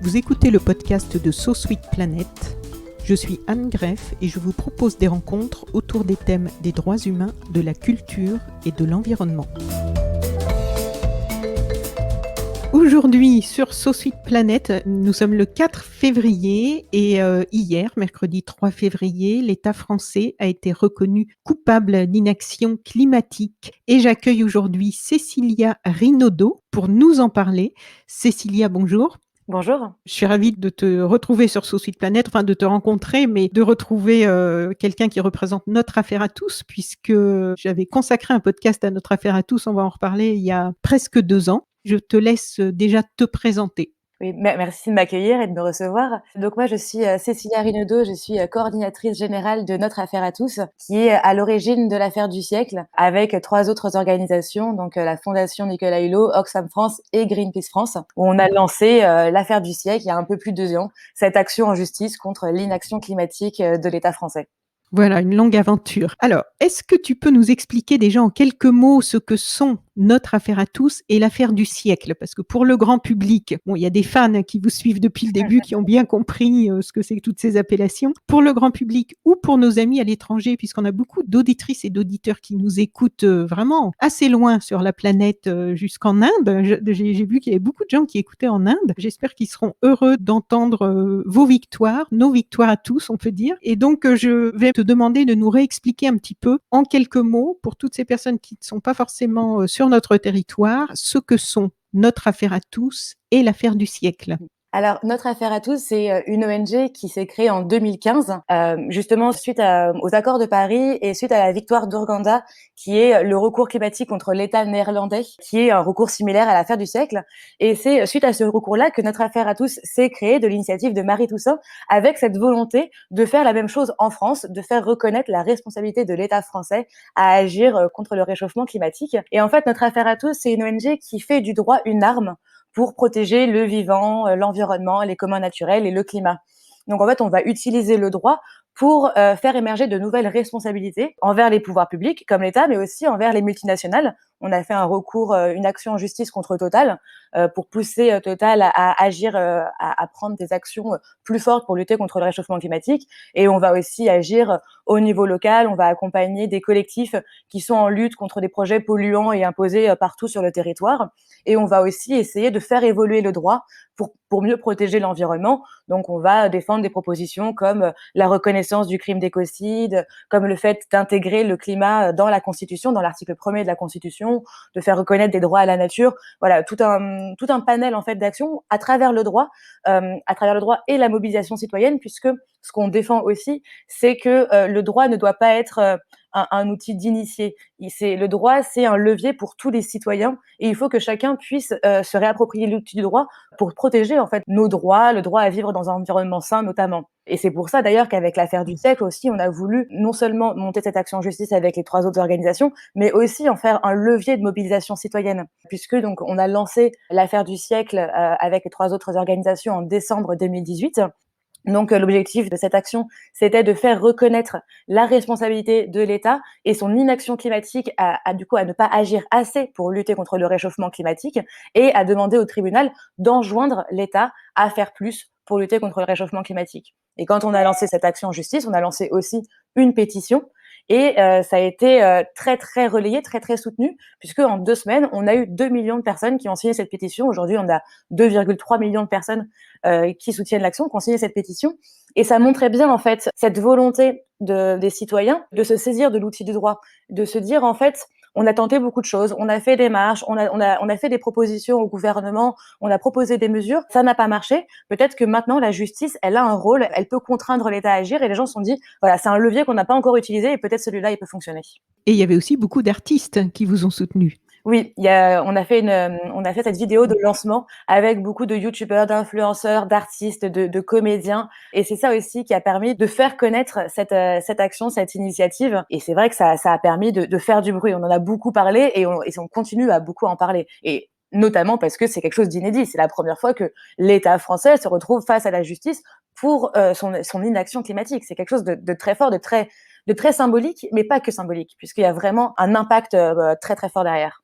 Vous écoutez le podcast de So Sweet Planet. Je suis Anne Greff et je vous propose des rencontres autour des thèmes des droits humains, de la culture et de l'environnement. Aujourd'hui, sur So Sweet Planet, nous sommes le 4 février et hier, mercredi 3 février, l'État français a été reconnu coupable d'inaction climatique. Et j'accueille aujourd'hui Cécilia Rinaudot pour nous en parler. Cécilia, bonjour. Bonjour. Je suis ravie de te retrouver sur So Sweet Planet, enfin de te rencontrer, mais de retrouver quelqu'un qui représente notre affaire à tous, puisque j'avais consacré un podcast à notre affaire à tous, on va en reparler, il y a presque 2 ans. Je te laisse déjà te présenter. Oui, merci de m'accueillir et de me recevoir. Donc moi, je suis Cécilia Rinaudot, je suis coordinatrice générale de Notre Affaire à tous, qui est à l'origine de l'affaire du siècle, avec 3 autres organisations, donc la Fondation Nicolas Hulot, Oxfam France et Greenpeace France, où on a lancé l'affaire du siècle il y a un peu plus de 2 ans, cette action en justice contre l'inaction climatique de l'État français. Voilà, une longue aventure. Alors, est-ce que tu peux nous expliquer déjà en quelques mots ce que sont Notre Affaire à tous et l'affaire du siècle? Parce que pour le grand public, bon, il y a des fans qui vous suivent depuis le début, qui ont bien compris ce que c'est que toutes ces appellations. Pour le grand public ou pour nos amis à l'étranger, puisqu'on a beaucoup d'auditrices et d'auditeurs qui nous écoutent vraiment assez loin sur la planète jusqu'en Inde. J'ai vu qu'il y avait beaucoup de gens qui écoutaient en Inde. J'espère qu'ils seront heureux d'entendre vos victoires, nos victoires à tous, on peut dire. Et donc, je vais te demander de nous réexpliquer un petit peu, en quelques mots, pour toutes ces personnes qui ne sont pas forcément sur notre territoire, ce que sont Notre Affaire à tous et l'affaire du siècle. Alors, Notre Affaire à tous, c'est une ONG qui s'est créée en 2015, justement suite aux accords de Paris et suite à la victoire d'Urgenda, qui est le recours climatique contre l'État néerlandais, qui est un recours similaire à l'affaire du siècle. Et c'est suite à ce recours-là que Notre Affaire à tous s'est créée de l'initiative de Marie Toussaint, avec cette volonté de faire la même chose en France, de faire reconnaître la responsabilité de l'État français à agir contre le réchauffement climatique. Et en fait, Notre Affaire à tous, c'est une ONG qui fait du droit une arme pour protéger le vivant, l'environnement, les communs naturels et le climat. Donc en fait, on va utiliser le droit pour faire émerger de nouvelles responsabilités envers les pouvoirs publics, comme l'État, mais aussi envers les multinationales. On a fait un recours, une action en justice contre Total, pour pousser Total à agir, à prendre des actions plus fortes pour lutter contre le réchauffement climatique. Et on va aussi agir au niveau local. On va accompagner des collectifs qui sont en lutte contre des projets polluants et imposés partout sur le territoire. Et on va aussi essayer de faire évoluer le droit pour mieux protéger l'environnement. Donc, on va défendre des propositions comme la reconnaissance du crime d'écocide, comme le fait d'intégrer le climat dans la Constitution, dans l'article 1er de la Constitution, de faire reconnaître des droits à la nature. Voilà, tout un panel en fait d'actions à travers le droit et la mobilisation citoyenne, puisque ce qu'on défend aussi, c'est que le droit ne doit pas être un outil d'initié. Le droit, c'est un levier pour tous les citoyens et il faut que chacun puisse se réapproprier l'outil du droit pour protéger en fait nos droits, le droit à vivre dans un environnement sain notamment. Et c'est pour ça d'ailleurs qu'avec l'affaire du siècle aussi, on a voulu non seulement monter cette action en justice avec les 3 autres organisations, mais aussi en faire un levier de mobilisation citoyenne, puisque donc on a lancé l'affaire du siècle avec les 3 autres organisations en décembre 2018. Donc l'objectif de cette action, c'était de faire reconnaître la responsabilité de l'État et son inaction climatique du coup à ne pas agir assez pour lutter contre le réchauffement climatique et à demander au tribunal d'enjoindre l'État à faire plus pour lutter contre le réchauffement climatique. Et quand on a lancé cette action en justice, on a lancé aussi une pétition et ça a été très très relayé, très très soutenu, puisque en 2 semaines, on a eu 2 millions de personnes qui ont signé cette pétition. Aujourd'hui, on a 2,3 millions de personnes qui soutiennent l'action, qui ont signé cette pétition. Et ça montrait bien en fait cette volonté des citoyens de se saisir de l'outil du droit, de se dire en fait, on a tenté beaucoup de choses, on a fait des marches, on a fait des propositions au gouvernement, on a proposé des mesures, ça n'a pas marché. Peut-être que maintenant la justice, elle a un rôle, elle peut contraindre l'État à agir et les gens se sont dit, voilà, c'est un levier qu'on n'a pas encore utilisé et peut-être celui-là, il peut fonctionner. Et il y avait aussi beaucoup d'artistes qui vous ont soutenu. Oui, on a fait cette vidéo de lancement avec beaucoup de youtubeurs, d'influenceurs, d'artistes, de comédiens. Et c'est ça aussi qui a permis de faire connaître cette action, cette initiative. Et c'est vrai que ça a permis de faire du bruit. On en a beaucoup parlé et on continue à beaucoup en parler. Et notamment parce que c'est quelque chose d'inédit. C'est la première fois que l'État français se retrouve face à la justice pour son inaction climatique. C'est quelque chose de très fort, de très symbolique, mais pas que symbolique, puisqu'il y a vraiment un impact très très fort derrière.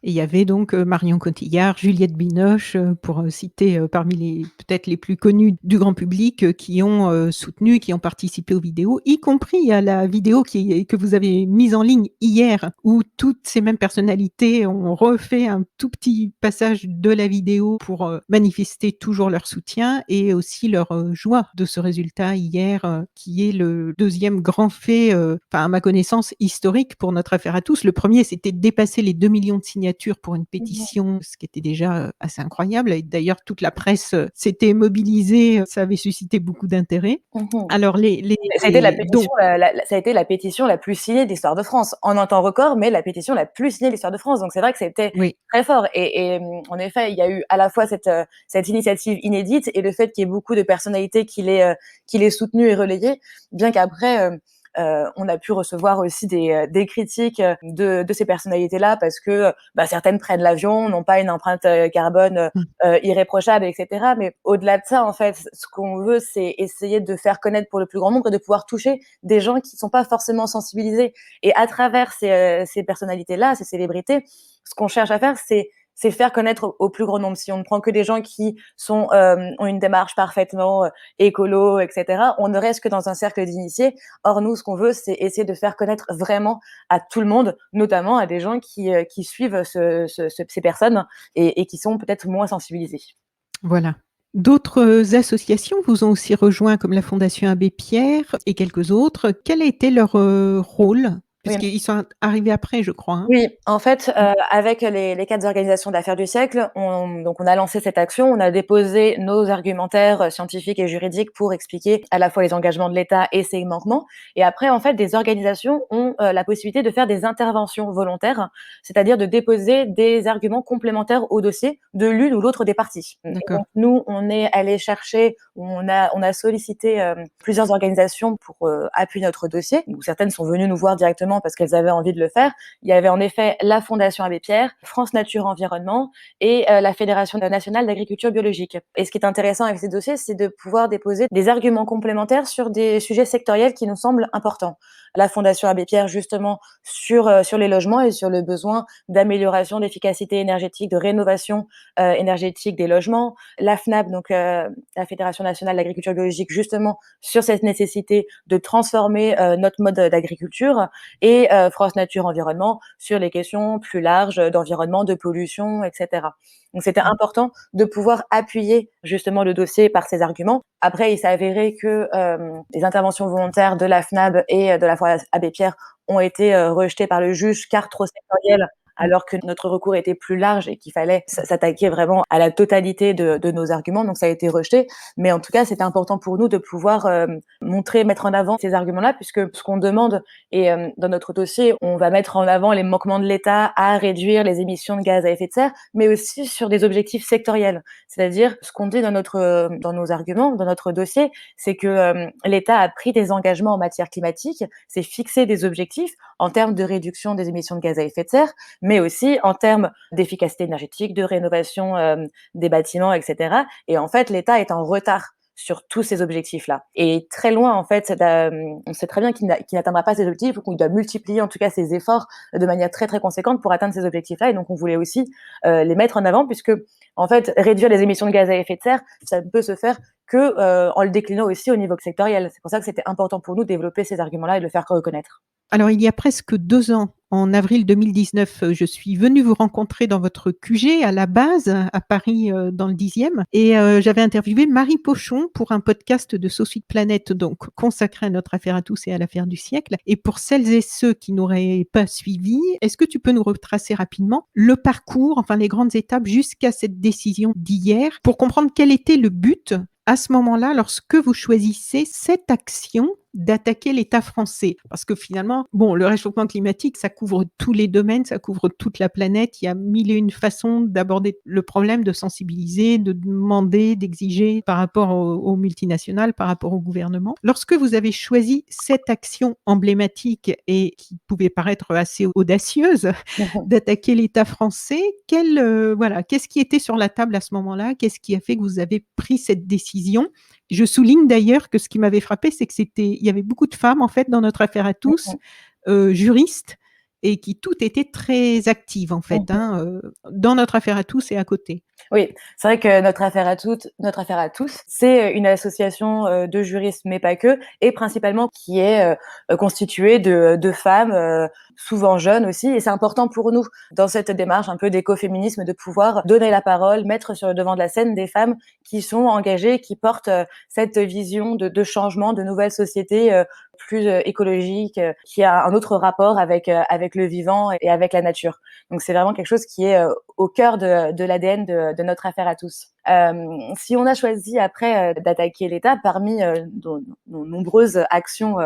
Et il y avait donc Marion Cotillard, Juliette Binoche, pour citer parmi peut-être les plus connus du grand public, qui ont soutenu, qui ont participé aux vidéos, y compris à la vidéo que vous avez mise en ligne hier, où toutes ces mêmes personnalités ont refait un tout petit passage de la vidéo pour manifester toujours leur soutien et aussi leur joie de ce résultat hier, qui est le deuxième grand fait, à ma connaissance, historique pour notre affaire à tous. Le premier, c'était de dépasser les 2 millions de signatures pour une pétition, ce qui était déjà assez incroyable. Et d'ailleurs, toute la presse s'était mobilisée, ça avait suscité beaucoup d'intérêt. Alors, Ça a été la pétition, ça a été la pétition la plus signée de l'histoire de France. En un temps record, mais la pétition la plus signée de l'histoire de France. Donc c'est vrai que c'était Oui. très fort. Et en effet, il y a eu à la fois cette initiative inédite et le fait qu'il y ait beaucoup de personnalités qui l'aient soutenue et relayée, bien qu'après, on a pu recevoir aussi des critiques de ces personnalités-là parce que certaines prennent l'avion, n'ont pas une empreinte carbone irréprochable, etc. Mais au-delà de ça, en fait, ce qu'on veut, c'est essayer de faire connaître pour le plus grand nombre et de pouvoir toucher des gens qui ne sont pas forcément sensibilisés. Et à travers ces personnalités-là, ces célébrités, ce qu'on cherche à faire, c'est faire connaître au plus grand nombre. Si on ne prend que des gens qui ont une démarche parfaitement écolo, etc., on ne reste que dans un cercle d'initiés. Or, nous, ce qu'on veut, c'est essayer de faire connaître vraiment à tout le monde, notamment à des gens qui suivent ces personnes et qui sont peut-être moins sensibilisés. Voilà. D'autres associations vous ont aussi rejoint, comme la Fondation Abbé Pierre et quelques autres. Quel a été leur rôle? Puisqu'ils sont arrivés après, je crois. Hein. Oui, en fait, avec les 4 organisations de l'affaire du siècle, on a lancé cette action, on a déposé nos argumentaires scientifiques et juridiques pour expliquer à la fois les engagements de l'État et ses manquements. Et après, en fait, des organisations ont la possibilité de faire des interventions volontaires, c'est-à-dire de déposer des arguments complémentaires au dossier de l'une ou l'autre des parties. Et donc, nous, on est allé chercher, on a sollicité plusieurs organisations pour appuyer notre dossier. Donc, certaines sont venues nous voir directement parce qu'elles avaient envie de le faire. Il y avait en effet la Fondation Abbé Pierre, France Nature Environnement et la Fédération nationale d'agriculture biologique. Et ce qui est intéressant avec ces dossiers, c'est de pouvoir déposer des arguments complémentaires sur des sujets sectoriels qui nous semblent importants. La Fondation Abbé Pierre, justement, sur les logements et sur le besoin d'amélioration d'efficacité énergétique, de rénovation énergétique des logements. La FNAB, donc la Fédération nationale d'agriculture biologique, justement, sur cette nécessité de transformer notre mode d'agriculture. Et France Nature Environnement sur les questions plus larges d'environnement, de pollution, etc. Donc c'était important de pouvoir appuyer justement le dossier par ces arguments. Après, il s'est avéré que les interventions volontaires de la FNAB et de la Fondation Abbé Pierre ont été rejetées par le juge car trop sectorielles, alors que notre recours était plus large et qu'il fallait s'attaquer vraiment à la totalité de nos arguments. Donc ça a été rejeté. Mais en tout cas, c'était important pour nous de pouvoir mettre en avant ces arguments-là, puisque ce qu'on demande, et dans notre dossier, on va mettre en avant les manquements de l'État à réduire les émissions de gaz à effet de serre, mais aussi sur des objectifs sectoriels. C'est-à-dire, ce qu'on dit dans nos arguments, dans notre dossier, c'est que l'État a pris des engagements en matière climatique, c'est fixé des objectifs en termes de réduction des émissions de gaz à effet de serre, mais aussi en termes d'efficacité énergétique, de rénovation des bâtiments, etc. Et en fait, l'État est en retard sur tous ces objectifs-là. Et très loin, en fait, on sait très bien qu'il n'atteindra pas ces objectifs, ou qu'il doit multiplier en tout cas ses efforts de manière très très conséquente pour atteindre ces objectifs-là. Et donc, on voulait aussi les mettre en avant, puisque en fait, réduire les émissions de gaz à effet de serre, ça ne peut se faire que en le déclinant aussi au niveau sectoriel. C'est pour ça que c'était important pour nous de développer ces arguments-là et de le faire reconnaître. Alors, il y a presque 2 ans, en avril 2019, je suis venue vous rencontrer dans votre QG à la base, à Paris, dans le 10e, et j'avais interviewé Marie Pochon pour un podcast de Sauce Suite Planète, donc consacré à notre affaire à tous et à l'affaire du siècle. Et pour celles et ceux qui n'auraient pas suivi, est-ce que tu peux nous retracer rapidement le parcours, enfin les grandes étapes jusqu'à cette décision d'hier, pour comprendre quel était le but à ce moment-là, lorsque vous choisissez cette action d'attaquer l'État français? Parce que finalement, le réchauffement climatique, ça couvre tous les domaines, ça couvre toute la planète. Il y a 1001 façons d'aborder le problème, de sensibiliser, de demander, d'exiger par rapport aux multinationales, par rapport au gouvernement. Lorsque vous avez choisi cette action emblématique et qui pouvait paraître assez audacieuse d'attaquer l'État français, qu'est-ce qui était sur la table à ce moment-là? Qu'est-ce qui a fait que vous avez pris cette décision? Je souligne d'ailleurs que ce qui m'avait frappé, c'est il y avait beaucoup de femmes en fait dans notre affaire à tous, juristes, et qui toutes étaient très actives en fait, dans notre affaire à tous et à côté. Oui, c'est vrai que notre affaire à tous, c'est une association de juristes, mais pas que, et principalement qui est constituée de femmes, souvent jeunes aussi. Et c'est important pour nous, dans cette démarche un peu d'écoféminisme, de pouvoir donner la parole, mettre sur le devant de la scène des femmes qui sont engagées, qui portent cette vision de changement, de nouvelle société plus écologique, qui a un autre rapport avec le vivant et avec la nature. Donc c'est vraiment quelque chose qui est au cœur de l'ADN de notre affaire à tous. Si on a choisi après d'attaquer l'État, parmi nos nombreuses actions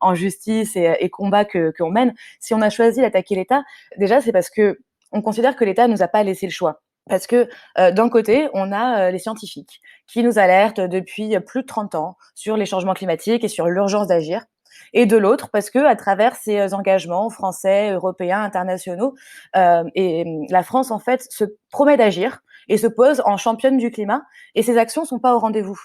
en justice et combats qu'on mène, si on a choisi d'attaquer l'État, déjà c'est parce que on considère que l'État nous a pas laissé le choix. Parce que d'un côté, on a les scientifiques qui nous alertent depuis plus de 30 ans sur les changements climatiques et sur l'urgence d'agir. Et de l'autre, parce que à travers ces engagements français, européens, internationaux, et la France en fait se promet d'agir et se pose en championne du climat, et ses actions sont pas au rendez-vous.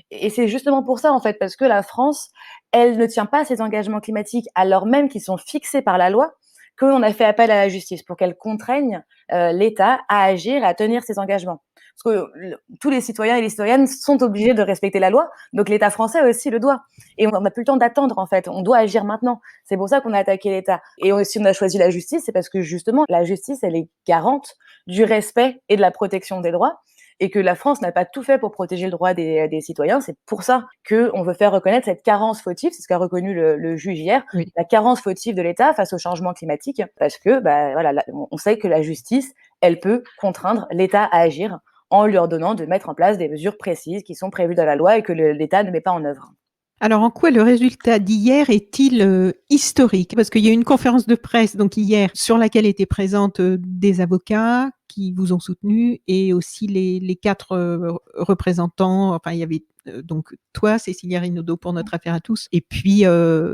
Et c'est justement pour ça en fait, parce que la France, elle ne tient pas ses engagements climatiques alors même qu'ils sont fixés par la loi, qu'on a fait appel à la justice pour qu'elle contraigne l'État à agir et à tenir ses engagements. Parce que tous les citoyens et les citoyennes sont obligés de respecter la loi, donc l'État français aussi le doit. Et on n'a plus le temps d'attendre, en fait. On doit agir maintenant. C'est pour ça qu'on a attaqué l'État. Et si on a choisi la justice, c'est parce que justement, la justice, elle est garante du respect et de la protection des droits. Et que la France n'a pas tout fait pour protéger le droit des citoyens. C'est pour ça qu'on veut faire reconnaître cette carence fautive, c'est ce qu'a reconnu le juge hier, Oui. la carence fautive de l'État face au changement climatique, parce que voilà, on sait que la justice, elle peut contraindre l'État à agir en lui ordonnant de mettre en place des mesures précises qui sont prévues dans la loi et que l'État ne met pas en œuvre. Alors, en quoi le résultat d'hier est-il historique? Parce qu'il y a eu une conférence de presse donc hier sur laquelle étaient présentes des avocats qui vous ont soutenu et aussi les 4 représentants. Enfin, il y avait donc toi, Cécilia Rinaudot pour notre affaire à tous, et puis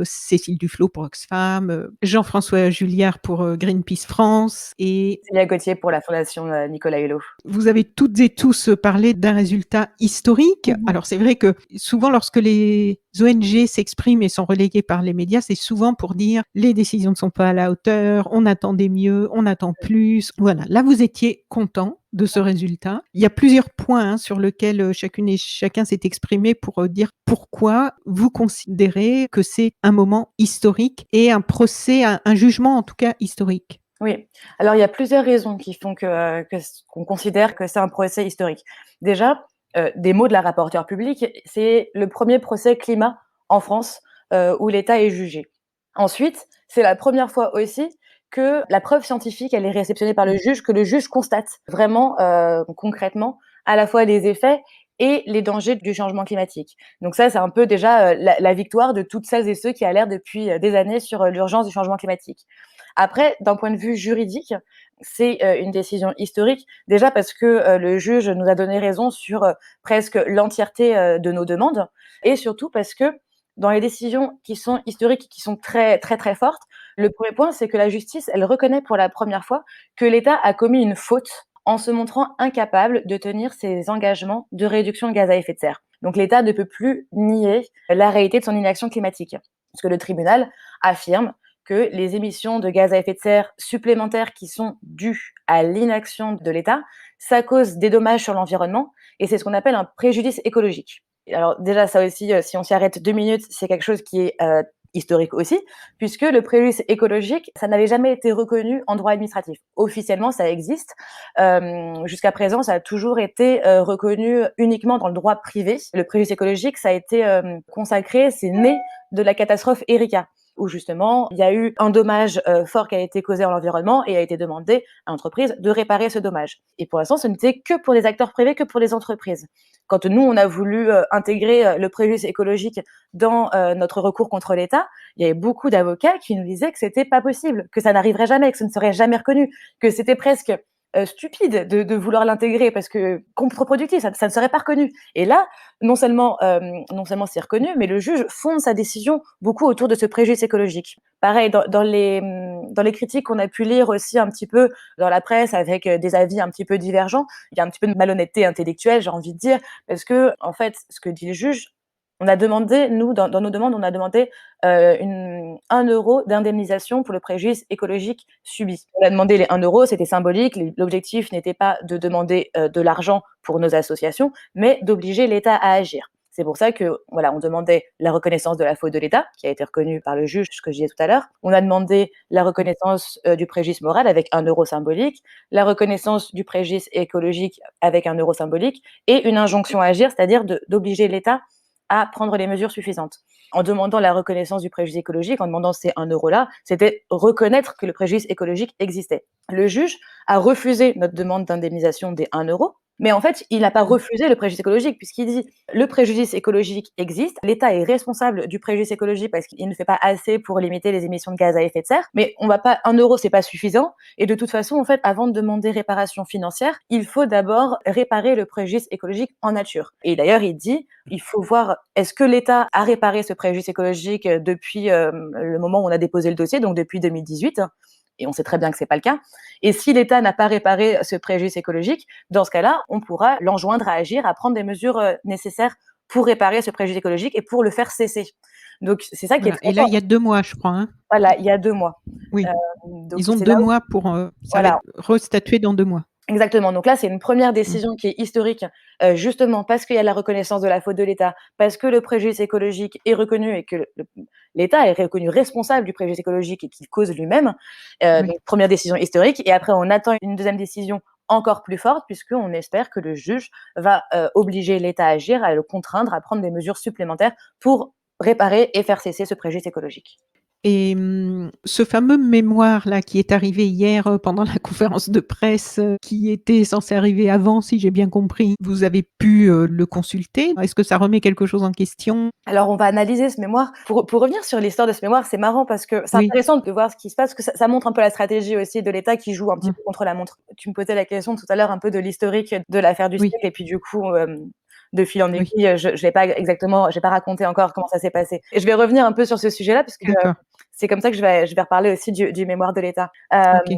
Cécile Duflot pour Oxfam, Jean-François Julliard pour Greenpeace France et Célia Gauthier pour la Fondation Nicolas Hulot. vous avez toutes et tous parlé d'un résultat historique. Alors c'est vrai que souvent lorsque les ONG s'expriment et sont relayées par les médias, c'est souvent pour dire les décisions ne sont pas à la hauteur, on attendait mieux, on attend plus. Voilà, là vous étiez content de ce résultat. Il y a plusieurs points sur lesquels chacune et chacun s'est exprimé pour dire pourquoi vous considérez que c'est un moment historique et un procès, un jugement en tout cas historique. Oui, alors il y a plusieurs raisons qui font qu'on considère que c'est un procès historique. Déjà, des mots de la rapporteure publique, c'est le premier procès climat en France où l'État est jugé. Ensuite, c'est la première fois aussi que la preuve scientifique, elle est réceptionnée par le juge, que le juge constate vraiment concrètement à la fois les effets et les dangers du changement climatique. Donc ça, c'est un peu déjà la victoire de toutes celles et ceux qui alertent depuis des années sur l'urgence du changement climatique. Après, d'un point de vue juridique, c'est une décision historique, déjà parce que le juge nous a donné raison sur presque l'entièreté de nos demandes, et surtout parce que dans les décisions qui sont historiques, qui sont très très très fortes, le premier point, c'est que la justice, elle reconnaît pour la première fois que l'État a commis une faute en se montrant incapable de tenir ses engagements de réduction de gaz à effet de serre. Donc l'État ne peut plus nier la réalité de son inaction climatique, parce que le tribunal affirme que les émissions de gaz à effet de serre supplémentaires qui sont dues à l'inaction de l'État, ça cause des dommages sur l'environnement, et c'est ce qu'on appelle un préjudice écologique. Alors déjà, ça aussi, si on s'y arrête 2 minutes, c'est quelque chose qui est historique aussi, puisque le préjudice écologique, ça n'avait jamais été reconnu en droit administratif. Officiellement, ça existe. Jusqu'à présent, ça a toujours été reconnu uniquement dans le droit privé. Le préjudice écologique, ça a été consacré, c'est né de la catastrophe Erika, où justement, il y a eu un dommage fort qui a été causé à l'environnement et a été demandé à l'entreprise de réparer ce dommage. Et pour l'instant, ce n'était que pour les acteurs privés, que pour les entreprises. Quand nous, on a voulu intégrer le préjudice écologique dans notre recours contre l'État, il y avait beaucoup d'avocats qui nous disaient que c'était pas possible, que ça n'arriverait jamais, que ça ne serait jamais reconnu, que c'était presque stupide de vouloir l'intégrer parce que contre-productif, ça ne serait pas reconnu. Et là, non seulement c'est reconnu, mais le juge fonde sa décision beaucoup autour de ce préjudice écologique. Pareil, dans les critiques qu'on a pu lire aussi un petit peu dans la presse avec des avis un petit peu divergents, il y a un petit peu de malhonnêteté intellectuelle, j'ai envie de dire, parce que en fait, ce que dit le juge, On a demandé, nous, dans nos demandes, on a demandé 1 euro d'indemnisation pour le préjudice écologique subi. On a demandé les 1 euro, c'était symbolique. L'objectif n'était pas de demander de l'argent pour nos associations, mais d'obliger l'État à agir. C'est pour ça que, voilà, on demandait la reconnaissance de la faute de l'État, qui a été reconnue par le juge, ce que je disais tout à l'heure. On a demandé la reconnaissance du préjudice moral avec 1 euro symbolique, la reconnaissance du préjudice écologique avec 1 euro symbolique et une injonction à agir, c'est-à-dire d'obliger l'État à prendre les mesures suffisantes. En demandant la reconnaissance du préjudice écologique, en demandant ces 1 euro-là, c'était reconnaître que le préjudice écologique existait. Le juge a refusé notre demande d'indemnisation des 1 euro, mais en fait, il n'a pas refusé le préjudice écologique puisqu'il dit le préjudice écologique existe, l'État est responsable du préjudice écologique parce qu'il ne fait pas assez pour limiter les émissions de gaz à effet de serre, mais on va pas 1 euro, c'est pas suffisant. Et de toute façon, en fait, avant de demander réparation financière, il faut d'abord réparer le préjudice écologique en nature. Et d'ailleurs, il dit, il faut voir est-ce que l'État a réparé ce préjudice écologique depuis le moment où on a déposé le dossier, donc depuis 2018. Et on sait très bien que c'est pas le cas. Et si l'État n'a pas réparé ce préjudice écologique, dans ce cas-là, on pourra l'enjoindre à agir, à prendre des mesures nécessaires pour réparer ce préjudice écologique et pour le faire cesser. Donc c'est ça qui est Voilà. très Et là, fort. il y a 2 mois, je crois, hein? Voilà, il y a 2 mois. Oui, Donc ils ont c'est 2 là où mois pour, ça va voilà. être restatué dans 2 mois. Exactement. Donc là, c'est une première Mmh. décision qui est historique, justement parce qu'il y a la reconnaissance de la faute de l'État, parce que le préjudice écologique est reconnu et que l'État est reconnu responsable du préjudice écologique et qu'il cause lui-même. Oui. Donc première décision historique et après on attend une deuxième décision encore plus forte puisqu'on espère que le juge va, obliger l'État à agir, à le contraindre à prendre des mesures supplémentaires pour réparer et faire cesser ce préjudice écologique. Et ce fameux mémoire-là qui est arrivé hier, pendant la conférence de presse, qui était censé arriver avant, si j'ai bien compris, vous avez pu, le consulter? Est-ce que ça remet quelque chose en question? Alors, on va analyser ce mémoire. Pour revenir sur l'histoire de ce mémoire, c'est marrant parce que c'est Oui. intéressant de voir ce qui se passe, parce que ça montre un peu la stratégie aussi de l'État qui joue un petit Mmh. peu contre la montre. Tu me posais la question tout à l'heure un peu de l'historique de l'affaire du Oui, siècle et puis du coup, de fil en oui. aiguille, je l'ai pas exactement j'ai pas raconté encore comment ça s'est passé. Et je vais revenir un peu sur ce sujet-là parce que D'accord. c'est comme ça que je vais reparler aussi du mémoire de l'État. OK.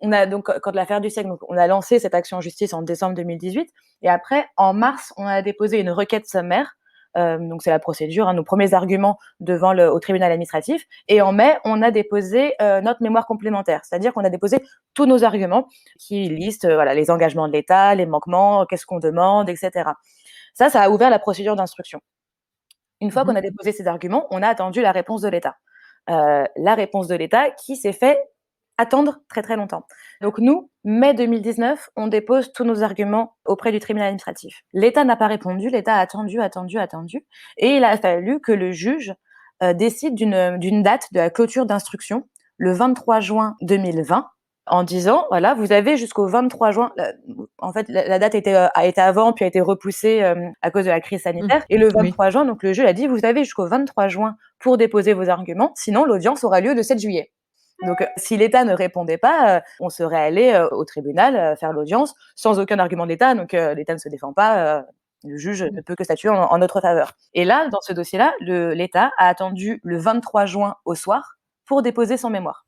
On a donc quand l'affaire du siècle, donc on a lancé cette action en justice en décembre 2018 et après en mars, on a déposé une requête sommaire. Donc c'est la procédure, hein, nos premiers arguments devant au tribunal administratif. Et en mai, on a déposé notre mémoire complémentaire, c'est-à-dire qu'on a déposé tous nos arguments qui listent voilà, les engagements de l'État, les manquements, qu'est-ce qu'on demande, etc. Ça a ouvert la procédure d'instruction. Une fois Mmh qu'on mh. a déposé ces arguments, on a attendu la réponse de l'État. La réponse de l'État qui s'est fait attendre très, très longtemps. Donc nous, mai 2019, on dépose tous nos arguments auprès du tribunal administratif. L'État n'a pas répondu, l'État a attendu, attendu, attendu et il a fallu que le juge, décide d'une date de la clôture d'instruction, le 23 juin 2020, en disant: «Voilà, vous avez jusqu'au 23 juin», en fait, la date a été avant, puis a été repoussée, à cause de la crise Mmh. sanitaire et le Oui. 23 juin, donc le juge a dit: «Vous avez jusqu'au 23 juin pour déposer vos arguments, sinon l'audience aura lieu le 7 juillet». Donc, si l'État ne répondait pas, on serait allé au tribunal, faire l'audience sans aucun argument de l'État. Donc, l'État ne se défend pas, le juge Mmh. ne peut que statuer en notre faveur. Et là, dans ce dossier-là, l'État a attendu le 23 juin au soir pour déposer son mémoire.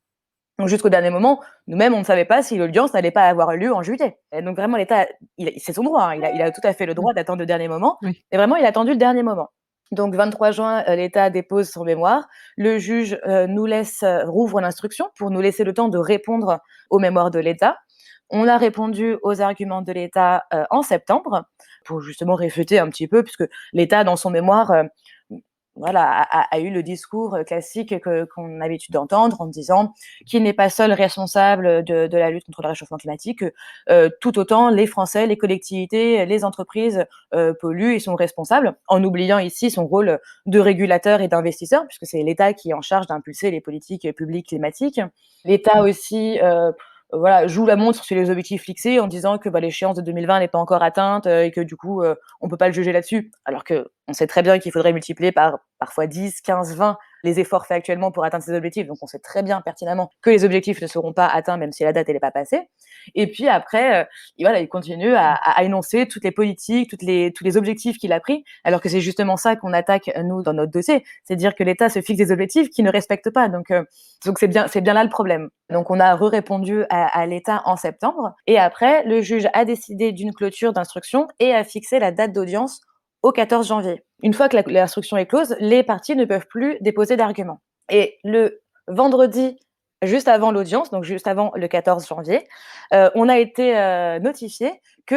Donc jusqu'au dernier moment, nous-mêmes, on ne savait pas si l'audience n'allait pas avoir lieu en juillet. Et donc vraiment, l'État, c'est son droit, hein, il a tout à fait le Mmh. droit d'attendre le dernier moment. Oui. Et vraiment, il a attendu le dernier moment. Donc 23 juin, l'État dépose son mémoire. Le juge nous laisse rouvre l'instruction pour nous laisser le temps de répondre au mémoire de l'État. On a répondu aux arguments de l'État en septembre pour justement réfuter un petit peu, puisque l'État, dans son mémoire, voilà, a eu le discours classique qu'on a l'habitude d'entendre en disant qu'il n'est pas seul responsable de la lutte contre le réchauffement climatique, tout autant les Français, les collectivités, les entreprises polluent et sont responsables, en oubliant ici son rôle de régulateur et d'investisseur, puisque c'est l'État qui est en charge d'impulser les politiques publiques climatiques. L'État Mmh. aussi voilà, joue la montre sur les objectifs fixés en disant que l'échéance de 2020 n'est pas encore atteinte et que du coup, on peut pas le juger là-dessus. Alors qu'on sait très bien qu'il faudrait multiplier par parfois 10, 15, 20 les efforts faits actuellement pour atteindre ces objectifs. Donc on sait très bien pertinemment que les objectifs ne seront pas atteints même si la date n'est pas passée. Et puis après, voilà, il continue à énoncer toutes les politiques, tous les objectifs qu'il a pris, alors que c'est justement ça qu'on attaque nous dans notre dossier, c'est dire que l'État se fixe des objectifs qu'il ne respecte pas. Donc c'est bien là le problème. Donc on a répondu à l'État en septembre et après le juge a décidé d'une clôture d'instruction et a fixé la date d'audience au 14 janvier. Une fois que l'instruction est close, les parties ne peuvent plus déposer d'arguments. Et le vendredi, juste avant l'audience, donc juste avant le 14 janvier, on a été notifié que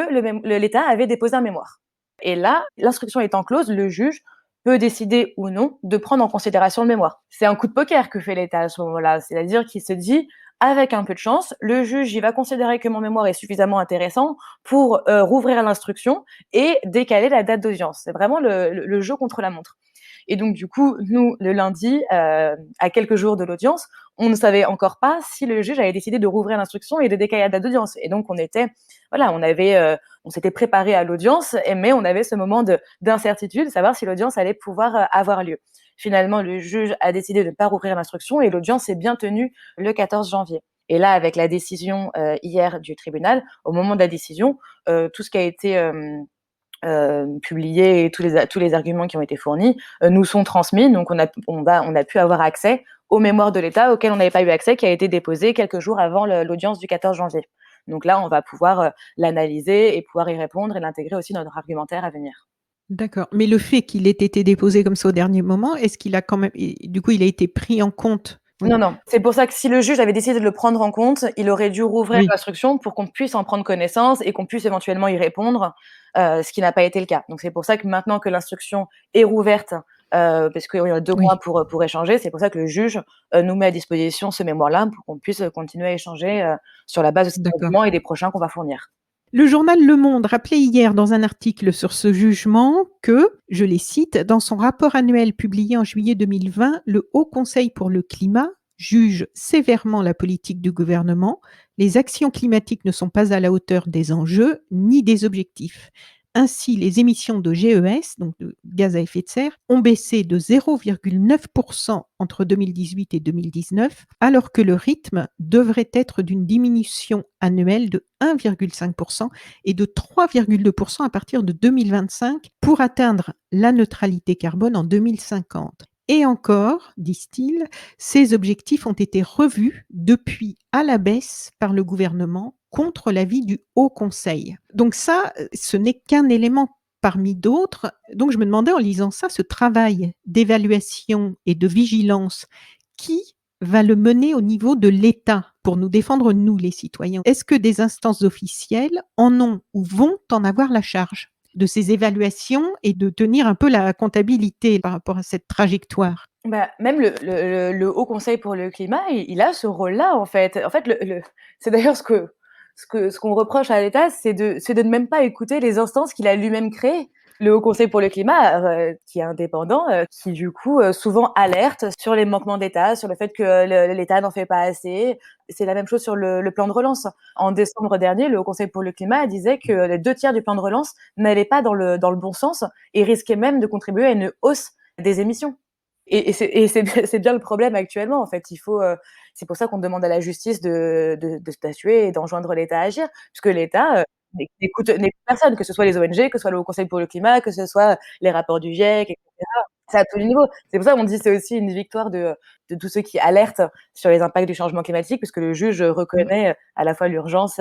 l'État avait déposé un mémoire. Et là, l'instruction étant close, le juge peut décider ou non de prendre en considération le mémoire. C'est un coup de poker que fait l'État à ce moment-là, c'est-à-dire qu'il se dit, avec un peu de chance, le juge il va considérer que mon mémoire est suffisamment intéressant pour rouvrir l'instruction et décaler la date d'audience. C'est vraiment le jeu contre la montre. Et donc, du coup, nous, le lundi, à quelques jours de l'audience, on ne savait encore pas si le juge avait décidé de rouvrir l'instruction et de décaler la date d'audience. Et donc, on s'était préparé à l'audience, mais on avait ce moment d'incertitude, savoir si l'audience allait pouvoir avoir lieu. Finalement, le juge a décidé de ne pas rouvrir l'instruction et l'audience est bien tenue le 14 janvier. Et là, avec la décision hier du tribunal, au moment de la décision, tout ce qui a été publié et tous les arguments qui ont été fournis nous sont transmis. Donc, on a pu avoir accès aux mémoires de l'État auxquelles on n'avait pas eu accès, qui a été déposé quelques jours avant l'audience du 14 janvier. Donc là, on va pouvoir l'analyser et pouvoir y répondre et l'intégrer aussi dans notre argumentaire à venir. D'accord. Mais le fait qu'il ait été déposé comme ça au dernier moment, est-ce qu'il a quand même, du coup, il a été pris en compte? Oui. Non, non. C'est pour ça que si le juge avait décidé de le prendre en compte, il aurait dû rouvrir Oui. l'instruction pour qu'on puisse en prendre connaissance et qu'on puisse éventuellement y répondre, ce qui n'a pas été le cas. Donc c'est pour ça que maintenant que l'instruction est rouverte, parce qu'il y a 2 mois Oui. pour échanger, c'est pour ça que le juge nous met à disposition ce mémoire-là pour qu'on puisse continuer à échanger sur la base de ces D'accord. arguments et des prochains qu'on va fournir. Le journal Le Monde rappelait hier dans un article sur ce jugement que, je les cite, dans son rapport annuel publié en juillet 2020, le Haut Conseil pour le climat juge sévèrement la politique du gouvernement. Les actions climatiques ne sont pas à la hauteur des enjeux ni des objectifs. Ainsi, les émissions de GES, donc de gaz à effet de serre, ont baissé de 0,9% entre 2018 et 2019, alors que le rythme devrait être d'une diminution annuelle de 1,5% et de 3,2% à partir de 2025 pour atteindre la neutralité carbone en 2050. Et encore, disent-ils, ces objectifs ont été revus depuis à la baisse par le gouvernement contre l'avis du Haut Conseil. Donc ça, ce n'est qu'un élément parmi d'autres. Donc je me demandais en lisant ça, ce travail d'évaluation et de vigilance, qui va le mener au niveau de l'État pour nous défendre, nous les citoyens? Est-ce que des instances officielles en ont ou vont en avoir la charge de ces évaluations et de tenir un peu la comptabilité par rapport à cette trajectoire? Bah, même le Haut Conseil pour le climat, il a ce rôle-là, en fait. En fait, c'est d'ailleurs ce qu'on reproche à l'État, c'est de ne même pas écouter les instances qu'il a lui-même créées. Le Haut Conseil pour le climat, qui est indépendant, qui du coup, souvent alerte sur les manquements d'État, sur le fait que l'État n'en fait pas assez. C'est la même chose sur le plan de relance. En décembre dernier, le Haut Conseil pour le climat disait que les 2 tiers du plan de relance n'allaient pas dans le bon sens et risquaient même de contribuer à une hausse des émissions. C'est bien le problème actuellement, en fait. C'est pour ça qu'on demande à la justice de statuer et d'enjoindre l'État à agir, puisque l'État n'écoute personne, que ce soit les ONG, que ce soit le Haut Conseil pour le climat, que ce soit les rapports du GIEC, etc. C'est à tous les niveaux. C'est pour ça qu'on dit que c'est aussi une victoire de tous ceux qui alertent sur les impacts du changement climatique, puisque le juge reconnaît à la fois l'urgence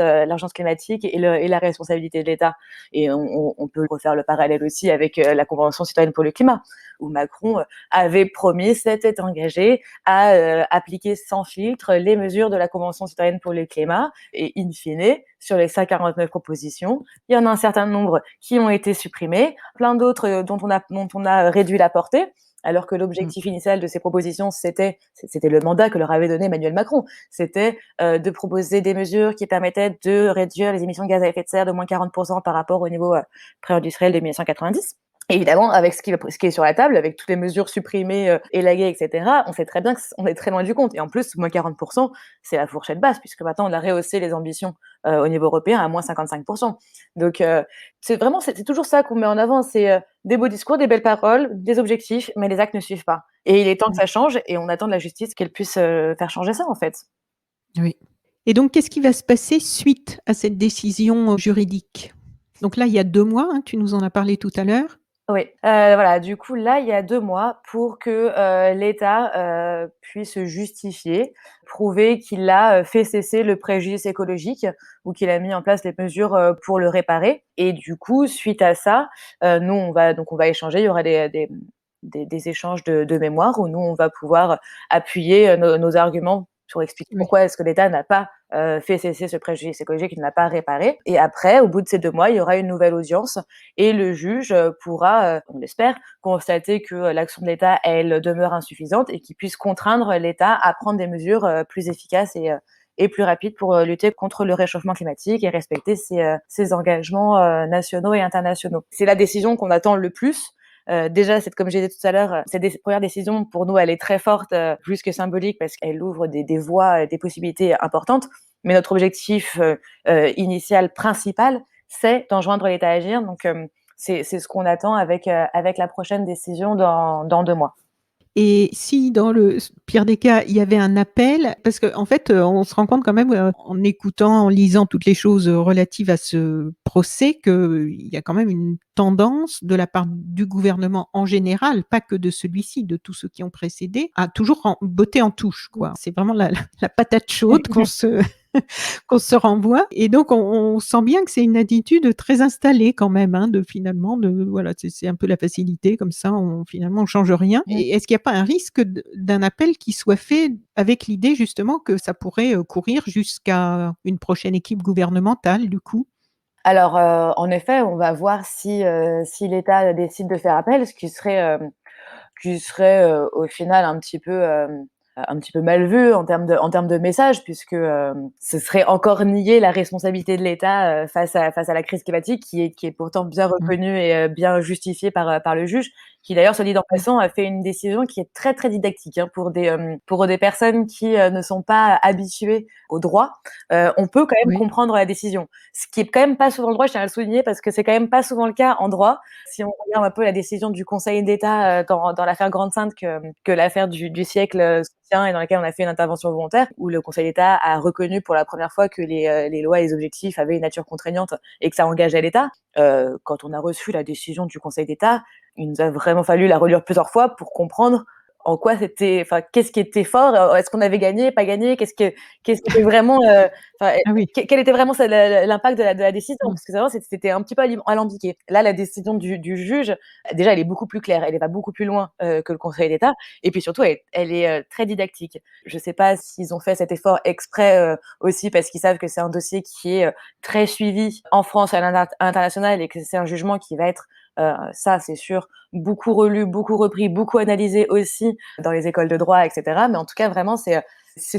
climatique et la responsabilité de l'État. Et on peut refaire le parallèle aussi avec la Convention citoyenne pour le climat, où Macron avait promis, s'était engagé à appliquer sans filtre les mesures de la Convention citoyenne pour le climat. Et in fine, sur les 149 propositions, il y en a un certain nombre qui ont été supprimées, plein d'autres dont on a réduit la portée, alors que l'objectif initial de ces propositions, c'était le mandat que leur avait donné Emmanuel Macron, c'était de proposer des mesures qui permettaient de réduire les émissions de gaz à effet de serre de moins 40% par rapport au niveau pré-industriel de 1990. Évidemment, avec ce qui est sur la table, avec toutes les mesures supprimées, élaguées, etc., on sait très bien qu'on est très loin du compte. Et en plus, moins 40%, c'est la fourchette basse, puisque maintenant, on a rehaussé les ambitions au niveau européen à moins 55%. Donc, c'est toujours ça qu'on met en avant, c'est des beaux discours, des belles paroles, des objectifs, mais les actes ne suivent pas. Et il est temps que ça change, et on attend de la justice qu'elle puisse faire changer ça, en fait. Oui. Et donc, qu'est-ce qui va se passer suite à cette décision juridique? Donc là, il y a 2 mois, hein, tu nous en as parlé tout à l'heure. Oui, voilà, du coup, là, il y a 2 mois pour que, l'État, puisse justifier, prouver qu'il a, fait cesser le préjudice écologique ou qu'il a mis en place les mesures, pour le réparer et du coup, suite à ça, nous, on va échanger. Il y aura des échanges de mémoires où nous, on va pouvoir appuyer, nos arguments pour expliquer Oui. pourquoi est-ce que l'État n'a pas, fait cesser ce préjudice écologique, qu'il n'a pas réparé et après, au bout de ces 2 mois, il y aura une nouvelle audience et le juge pourra, on l'espère, constater que l'action de l'État, elle demeure insuffisante et qu'il puisse contraindre l'État à prendre des mesures plus efficaces et plus rapides pour lutter contre le réchauffement climatique et respecter ses engagements nationaux et internationaux. C'est la décision qu'on attend le plus. Déjà, comme j'ai dit tout à l'heure, cette première décision, pour nous, elle est très forte, plus que symbolique, parce qu'elle ouvre des voies, des possibilités importantes. Mais notre objectif initial, principal, c'est d'enjoindre l'État à agir. Donc, c'est ce qu'on attend avec la prochaine décision dans 2 mois. Et si dans le pire des cas, il y avait un appel, parce qu'en fait, on se rend compte quand même, en écoutant, en lisant toutes les choses, relatives à ce procès, qu'il y a quand même une tendance de la part du gouvernement en général, pas que de celui-ci, de tous ceux qui ont précédé, à toujours botter en touche, quoi. C'est vraiment la patate chaude qu'on se qu'on se renvoie. Et donc, on sent bien que c'est une attitude très installée quand même, hein, de finalement, voilà, c'est un peu la facilité, comme ça, finalement, on change rien. Et est-ce qu'il n'y a pas un risque d'un appel qui soit fait avec l'idée justement que ça pourrait courir jusqu'à une prochaine équipe gouvernementale, du coup? Alors, en effet, on va voir si l'État décide de faire appel, ce qui serait, au final un petit peu mal vu en termes de message puisque, ce serait encore nier la responsabilité de l'État, face à la crise climatique qui est pourtant bien Mmh. reconnue et bien justifiée par le juge, qui d'ailleurs, soit dit en Mmh. passant, a fait une décision qui est très, très didactique, hein, pour des personnes qui, ne sont pas habituées au droit. On peut quand même Oui. comprendre la décision. Ce qui est quand même pas souvent le droit, je tiens à le souligner parce que c'est quand même pas souvent le cas en droit. Si on regarde un peu la décision du Conseil d'État dans l'affaire Grande-Synthe que l'affaire du siècle soutient et dans laquelle on a fait une intervention volontaire, où le Conseil d'État a reconnu pour la première fois que les lois et les objectifs avaient une nature contraignante et que ça engageait l'État. Quand on a reçu la décision du Conseil d'État, il nous a vraiment fallu la relire plusieurs fois pour comprendre en quoi c'était, enfin, qu'est-ce qui était fort, est-ce qu'on avait gagné, pas gagné, qu'est-ce qui était vraiment, enfin, Ah oui. quel était vraiment l'impact de la décision, Mmh. parce que vraiment c'était un petit peu alambiqué. Là, la décision du juge, déjà, elle est beaucoup plus claire, elle va beaucoup plus loin que le Conseil d'État, et puis surtout, elle est très didactique. Je sais pas s'ils ont fait cet effort exprès aussi parce qu'ils savent que c'est un dossier qui est très suivi en France et à l'international et que c'est un jugement qui va être, ça c'est sûr, beaucoup relu, beaucoup repris, beaucoup analysé aussi dans les écoles de droit, etc. Mais en tout cas, vraiment, c'est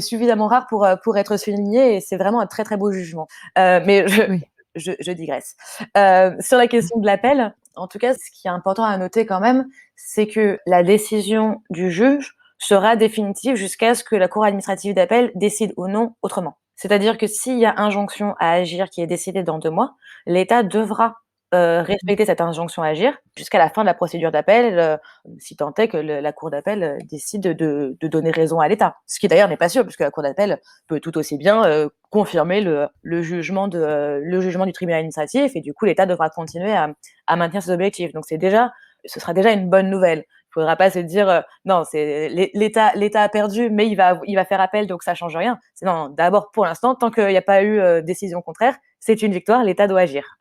suffisamment rare pour être souligné et c'est vraiment un très, très beau jugement. Mais Oui. je digresse. Sur la question de l'appel, en tout cas, ce qui est important à noter quand même, c'est que la décision du juge sera définitive jusqu'à ce que la cour administrative d'appel décide ou non autrement. C'est-à-dire que s'il y a injonction à agir qui est décidée dans 2 mois, l'État devra Mmh. respecter cette injonction à agir jusqu'à la fin de la procédure d'appel, si tant est que la cour d'appel décide de donner raison à l'État. Ce qui d'ailleurs n'est pas sûr, puisque la cour d'appel peut tout aussi bien confirmer le jugement du tribunal administratif, et du coup l'État devra continuer à maintenir ses objectifs. Donc ce sera déjà une bonne nouvelle. Il faudra pas se dire non, c'est l'État a perdu, mais il va faire appel, donc ça change rien. C'est non, d'abord pour l'instant, tant qu'il n'y a pas eu décision contraire, c'est une victoire, l'État doit agir.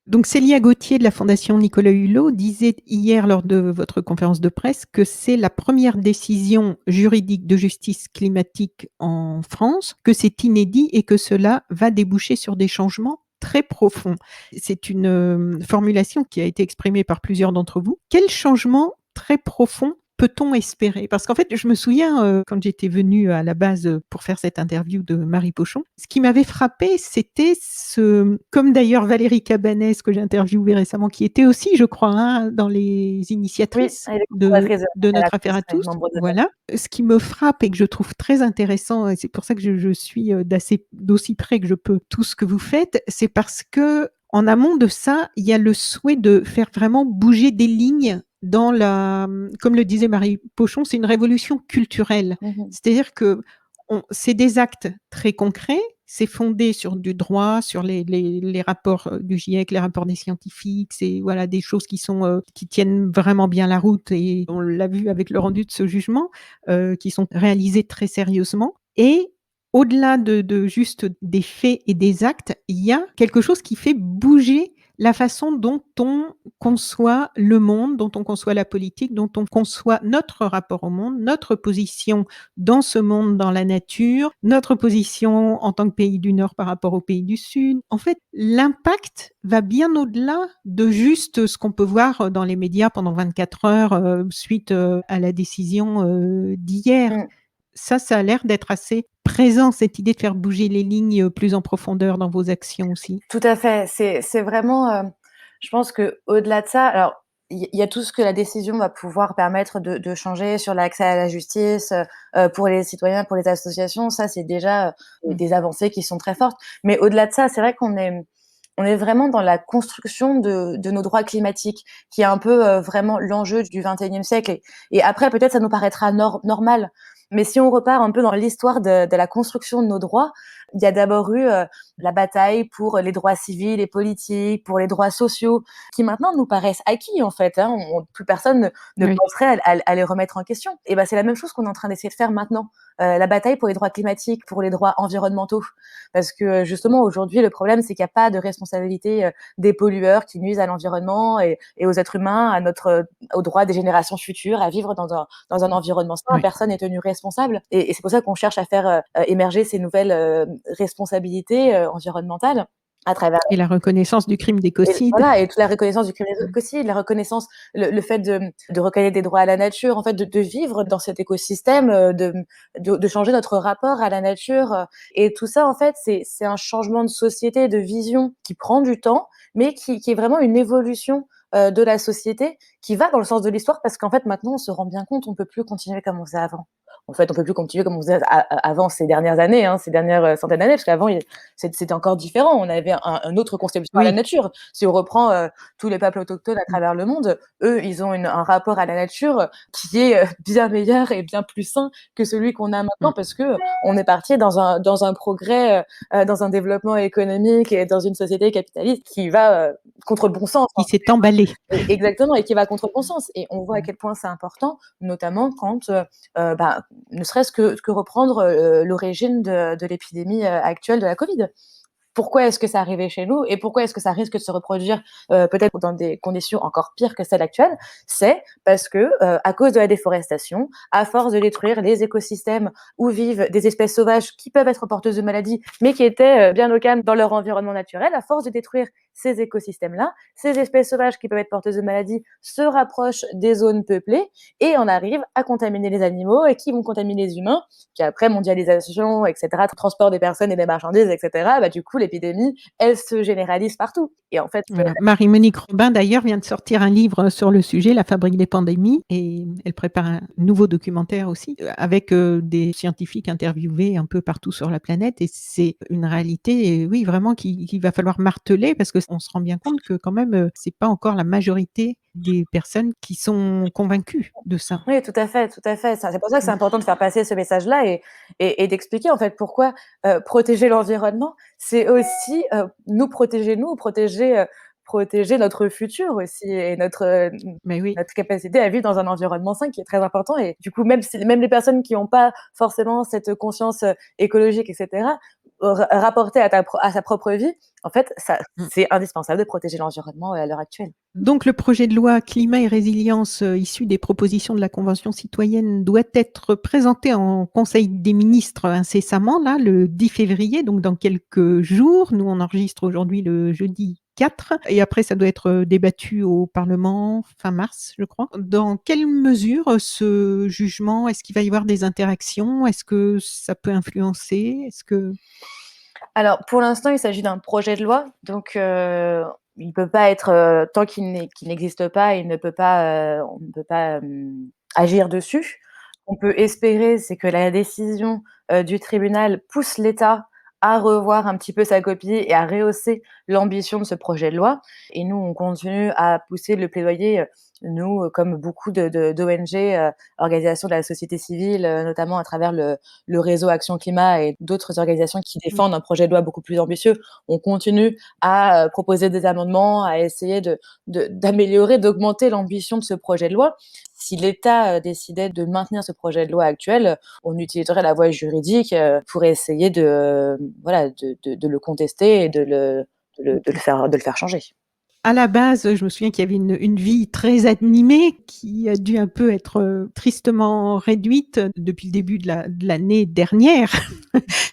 Donc Célia Gauthier de la Fondation Nicolas Hulot disait hier lors de votre conférence de presse que c'est la première décision juridique de justice climatique en France, que c'est inédit et que cela va déboucher sur des changements très profonds. C'est une formulation qui a été exprimée par plusieurs d'entre vous. Quel changement très profond peut-on espérer? Parce qu'en fait, je me souviens, quand j'étais venue à la base, pour faire cette interview de Marie Pochon, ce qui m'avait frappée, c'était comme d'ailleurs Valérie Cabanès, que j'ai interviewée récemment, qui était aussi, je crois, hein, dans les Oui, initiatrices elle est de cofondatrice de à la notre affaire à oui, tous. membre de Voilà. Ce qui me frappe et que je trouve très intéressant, et c'est pour ça que je suis, d'aussi près que je peux tout ce que vous faites, c'est parce qu'en amont de ça, il y a le souhait de faire vraiment bouger des lignes comme le disait Marie Pochon, c'est une révolution culturelle. Mmh mh. C'est-à-dire que c'est des actes très concrets, c'est fondé sur du droit, sur les rapports du GIEC, les rapports des scientifiques, c'est voilà des choses qui tiennent vraiment bien la route et on l'a vu avec le rendu de ce jugement, qui sont réalisées très sérieusement et au-delà de juste des faits et des actes, il y a quelque chose qui fait bouger la façon dont on conçoit le monde, dont on conçoit la politique, dont on conçoit notre rapport au monde, notre position dans ce monde, dans la nature, notre position en tant que pays du Nord par rapport aux pays du Sud. En fait, l'impact va bien au-delà de juste ce qu'on peut voir dans les médias pendant 24 heures suite à la décision d'hier. Mmh. Ça a l'air d'être assez présent, cette idée de faire bouger les lignes plus en profondeur dans vos actions aussi. Tout à fait. C'est vraiment, je pense qu'au-delà de ça, alors il y a tout ce que la décision va pouvoir permettre de changer sur l'accès à la justice, pour les citoyens, pour les associations. Ça, c'est déjà, Mmh. des avancées qui sont très fortes. Mais au-delà de ça, c'est vrai qu'on est vraiment dans la construction de nos droits climatiques, qui est un peu, vraiment l'enjeu du XXIe siècle et après peut-être ça nous paraîtra normal. Mais si on repart un peu dans l'histoire de la construction de nos droits, il y a d'abord eu, la bataille pour les droits civils et politiques, pour les droits sociaux, qui maintenant nous paraissent acquis en fait, hein. Plus personne ne Oui. penserait à les remettre en question. Et ben c'est la même chose qu'on est en train d'essayer de faire maintenant. La bataille pour les droits climatiques, pour les droits environnementaux. Parce que justement aujourd'hui le problème c'est qu'il y a pas de responsabilité, des pollueurs qui nuisent à l'environnement et aux êtres humains, aux droits des générations futures à vivre dans un environnement sain. Oui. Personne n'est tenu responsable et c'est pour ça qu'on cherche à faire, émerger ces nouvelles, responsabilités, environnementales à travers Et la reconnaissance du crime et d'écocide. voilà et toute la reconnaissance du crime Mmh. écocide, la reconnaissance, le fait de reconnaître des droits à la nature, en fait, de vivre dans cet écosystème, de changer notre rapport à la nature, et tout ça, en fait, c'est un changement de société, de vision qui prend du temps, mais qui est vraiment une évolution, de la société qui va dans le sens de l'histoire parce qu'en fait, maintenant, on se rend bien compte, on peut plus continuer comme on faisait avant. En fait, on peut plus continuer comme on faisait avant ces dernières années, hein, ces dernières, centaines d'années, parce qu'avant, c'était encore différent. On avait une autre conception à la Oui. nature. Si on reprend tous les peuples autochtones à Mmh. travers le monde, eux, ils ont un rapport à la nature qui est bien meilleur et bien plus sain que celui qu'on a maintenant Mmh. parce que on est parti dans un progrès, dans un développement économique et dans une société capitaliste qui va contre le bon sens. Qui s'est emballé. Exactement, et qui va contre le bon sens. Et on voit à Mmh. quel point c'est important, notamment quand, bah, ne serait-ce que reprendre l'origine de l'épidémie actuelle de la Covid. Pourquoi est-ce que ça arrivait chez nous et pourquoi est-ce que ça risque de se reproduire peut-être dans des conditions encore pires que celles actuelles? C'est parce que à cause de la déforestation, à force de détruire les écosystèmes où vivent des espèces sauvages qui peuvent être porteuses de maladies, mais qui étaient bien au calme dans leur environnement naturel, à force de détruire ces écosystèmes-là, ces espèces sauvages qui peuvent être porteuses de maladies se rapprochent des zones peuplées et on arrive à contaminer les animaux et qui vont contaminer les humains. Puis après, mondialisation, etc., transport des personnes et des marchandises, etc., bah, du coup, l'épidémie, elle se généralise partout. Et en fait, Voilà. Marie-Monique Robin, d'ailleurs, vient de sortir un livre sur le sujet, La fabrique des pandémies, et elle prépare un nouveau documentaire aussi, avec des scientifiques interviewés un peu partout sur la planète. Et c'est une réalité, oui, vraiment, qu'il va falloir marteler parce qu'on se rend bien compte que quand même, c'est pas encore la majorité des personnes qui sont convaincues de ça. oui, tout à fait, tout à fait. C'est pour ça que c'est Mmh. important de faire passer ce message-là et d'expliquer en fait pourquoi protéger l'environnement, c'est aussi nous, protéger notre futur aussi et Mais oui. notre capacité à vivre dans un environnement sain qui est très important. Et du coup, même les personnes qui n'ont pas forcément cette conscience écologique, etc., rapportée à sa propre vie, en fait, Mmh. c'est indispensable de protéger l'environnement à l'heure actuelle. Donc le projet de loi climat et résilience, issu des propositions de la Convention citoyenne doit être présenté en conseil des ministres incessamment, là, le 10 février, donc dans quelques jours. Nous, on enregistre aujourd'hui le jeudi 4 et après ça doit être, débattu au parlement fin mars, je crois. Dans quelle mesure, ce jugement, est-ce qu'il va y avoir des interactions? Est-ce que ça peut influencer? Est-ce que Alors, pour l'instant, il s'agit d'un projet de loi, donc il peut pas être, tant qu'il n'existe pas, on ne peut pas, agir dessus. On peut espérer, c'est que la décision, du tribunal pousse l'État à revoir un petit peu sa copie et à rehausser l'ambition de ce projet de loi et nous, on continue à pousser le plaidoyer, nous, comme beaucoup d'ONG, organisations de la société civile, notamment à travers le réseau Action Climat et d'autres organisations qui défendent un projet de loi beaucoup plus ambitieux, on continue à proposer des amendements, à essayer d'améliorer, d'augmenter l'ambition de ce projet de loi. Si l'État décidait de maintenir ce projet de loi actuel, on utiliserait la voie juridique pour essayer de le contester et de le faire changer. À la base, je me souviens qu'il y avait une vie très animée qui a dû un peu être tristement réduite depuis le début de l'année dernière.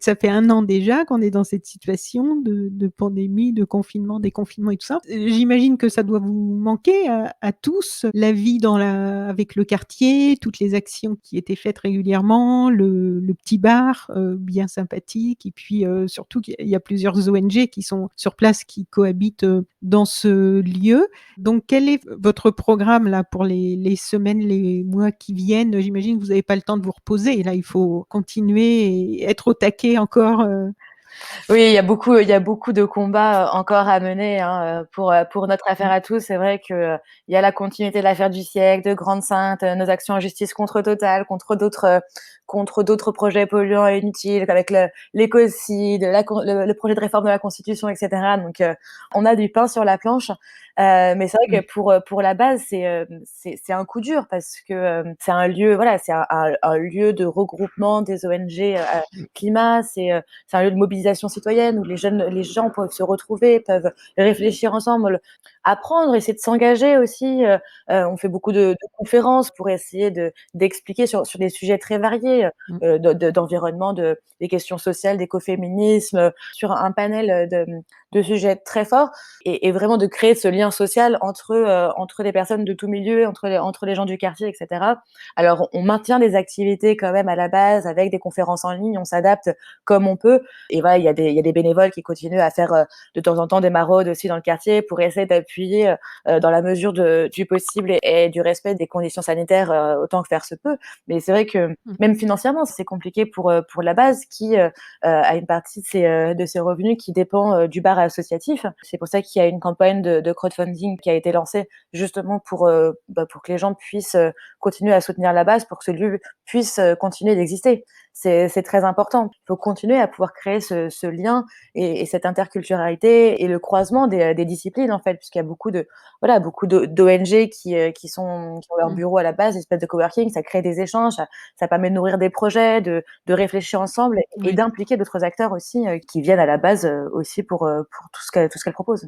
Ça fait 1 an déjà qu'on est dans cette situation de pandémie, de confinement, déconfinement et tout ça. J'imagine que ça doit vous manquer à tous, la vie avec le quartier, toutes les actions qui étaient faites régulièrement, le petit bar bien sympathique, et puis surtout qu'il y a plusieurs ONG qui sont sur place, qui cohabitent dans ce lieu. Donc, quel est votre programme là pour les semaines, les mois qui viennent? J'imagine que vous n'avez pas le temps de vous reposer. Là, il faut continuer et être au taquet encore. Oui, il y a beaucoup de combats encore à mener pour notre affaire à tous. C'est vrai que il y a la continuité de l'affaire du siècle, de Grande Sainte, nos actions en justice contre Total, contre d'autres projets polluants et inutiles, avec l'écocide, le projet de réforme de la Constitution, etc. Donc, on a du pain sur la planche. Mais c'est vrai que pour la base, c'est un coup dur parce que c'est un lieu, c'est un lieu de regroupement des ONG climat. C'est un lieu de mobilisation citoyenne où les gens peuvent se retrouver, peuvent réfléchir ensemble, apprendre, essayer de s'engager aussi. On fait beaucoup de conférences pour essayer d'expliquer sur des sujets très variés, d'environnement, des questions sociales, d'écoféminisme, sur un panel de sujets très forts, et vraiment de créer ce lien social entre les personnes de tout milieu, entre les gens du quartier, etc. Alors, on maintient des activités quand même à la base avec des conférences en ligne, on s'adapte comme on peut. Et voilà, il y a des bénévoles qui continuent à faire de temps en temps des maraudes aussi dans le quartier pour essayer d'appuyer dans la mesure du possible et du respect des conditions sanitaires autant que faire se peut. Mais c'est vrai que même financièrement, c'est compliqué pour la base qui a une partie de ses revenus qui dépend du bar associatif. C'est pour ça qu'il y a une campagne de crowdfunding qui a été lancée justement pour que les gens puissent continuer à soutenir la base, pour que ce lieu puisse continuer d'exister. C'est très important. Il faut continuer à pouvoir créer ce lien et cette interculturalité et le croisement des disciplines, en fait, puisqu'il y a beaucoup d'ONG qui ont leur bureau à la base, espèce de coworking. Ça crée des échanges, ça permet de nourrir des projets, de réfléchir ensemble et d'impliquer d'autres acteurs aussi qui viennent à la base aussi pour tout ce qu'elle propose.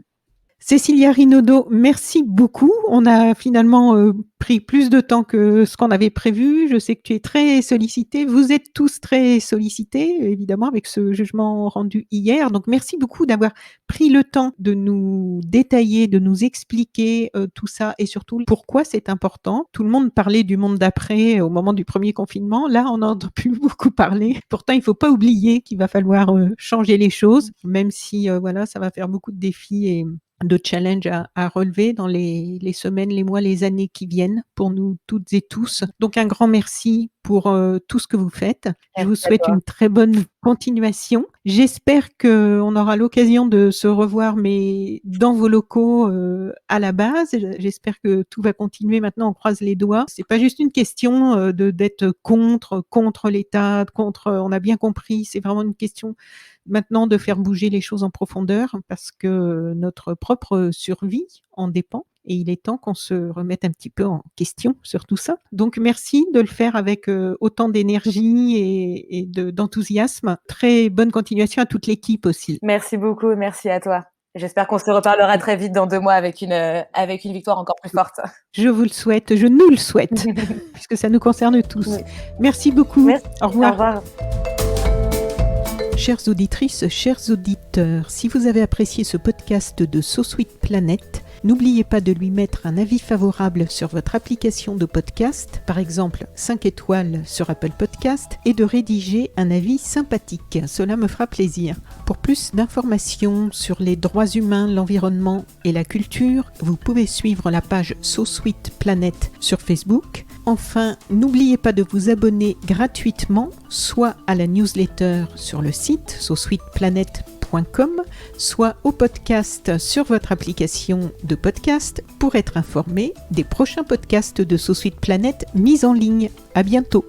Cécilia Rinaudot, merci beaucoup. On a finalement pris plus de temps que ce qu'on avait prévu. Je sais que tu es très sollicitée. Vous êtes tous très sollicités, évidemment, avec ce jugement rendu hier. Donc, merci beaucoup d'avoir pris le temps de nous détailler, de nous expliquer tout ça, et surtout pourquoi c'est important. Tout le monde parlait du monde d'après au moment du premier confinement. Là, on n'entend plus beaucoup parler. Pourtant, il ne faut pas oublier qu'il va falloir changer les choses, même si ça va faire beaucoup de défis et de challenge à relever dans les semaines, les mois, les années qui viennent pour nous toutes et tous. Donc, un grand merci pour tout ce que vous faites. Je vous souhaite une très bonne continuation. J'espère qu'on aura l'occasion de se revoir, mais dans vos locaux à la base. J'espère que tout va continuer. Maintenant, on croise les doigts. C'est pas juste une question d'être contre l'État, on a bien compris. C'est vraiment une question maintenant de faire bouger les choses en profondeur, parce que notre propre survie en dépend. Et il est temps qu'on se remette un petit peu en question sur tout ça. Donc, merci de le faire avec autant d'énergie et d'enthousiasme. Très bonne continuation à toute l'équipe aussi. Merci beaucoup, merci à toi. J'espère qu'on se reparlera très vite dans 2 mois avec une victoire encore plus forte. Je vous le souhaite, je nous le souhaite, puisque ça nous concerne tous. Oui. Merci beaucoup. Merci. Au revoir. Au revoir. Chères auditrices, chers auditeurs, si vous avez apprécié ce podcast de So Sweet Planet, n'oubliez pas de lui mettre un avis favorable sur votre application de podcast, par exemple 5 étoiles sur Apple Podcast, et de rédiger un avis sympathique. Cela me fera plaisir. Pour plus d'informations sur les droits humains, l'environnement et la culture, vous pouvez suivre la page So Sweet Planet sur Facebook. Enfin, n'oubliez pas de vous abonner gratuitement, soit à la newsletter sur le site sosweetplanet.com, societeplanète.com, soit au podcast sur votre application de podcast pour être informé des prochains podcasts de So Sweet Planet mis en ligne. À bientôt.